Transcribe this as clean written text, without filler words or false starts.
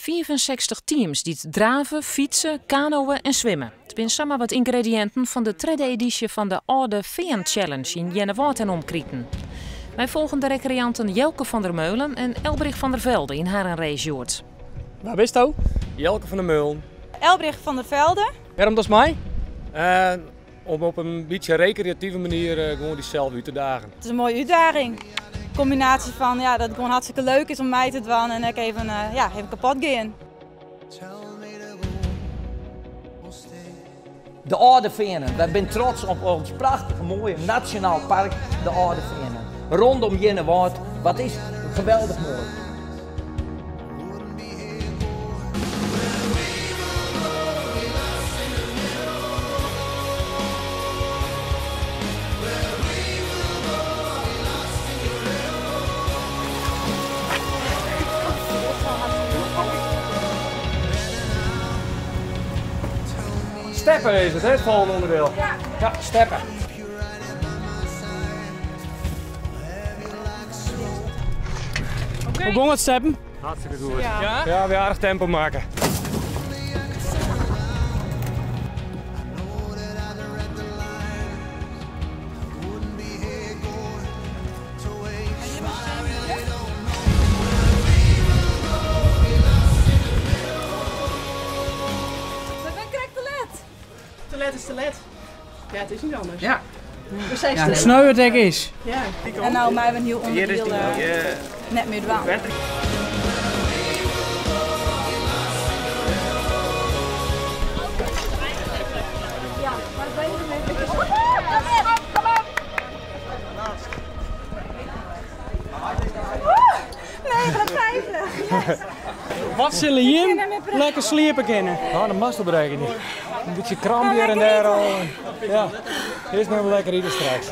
65 teams die het draven, fietsen, kanoën en zwemmen. Het zijn samen wat ingrediënten van de tweede editie van de Oude Vean Challenge in Jennewaard en omkrieten. Wij volgen de recreanten Jelke van der Meulen en Elbrich van der Velde in haar racejoert. Waar bist u? Jelke van der Meulen. Elbrich van der Velde. Waarom dat is mij? Om op een beetje recreatieve manier gewoon die zelf uit te dagen. Het is een mooie uitdaging. Een combinatie van dat het gewoon hartstikke leuk is om mij te doen en ik even kapot gaan. De Oude Veenen. We zijn trots op ons prachtige mooie nationaal park, de Oude Veenen. Rondom Jennewaard, wat is geweldig mooi. Steppen is het volgende onderdeel. Ja, steppen. Hoe ging het steppen? Hartstikke goed. Ja? Ja, weer aardig tempo maken. Te let is te let. Ja, het is niet anders. Ja. We zijn Ja, hoe sneu het dek is. Ja. En nou mij een heel onderdeel net meer doen. Nee, dat vijfde. Wat zullen hier lekker sliepen kennen? Ah, de mast bereiken niet. Een beetje kramp hier en daar al. Ja, eerst maar lekker eten straks.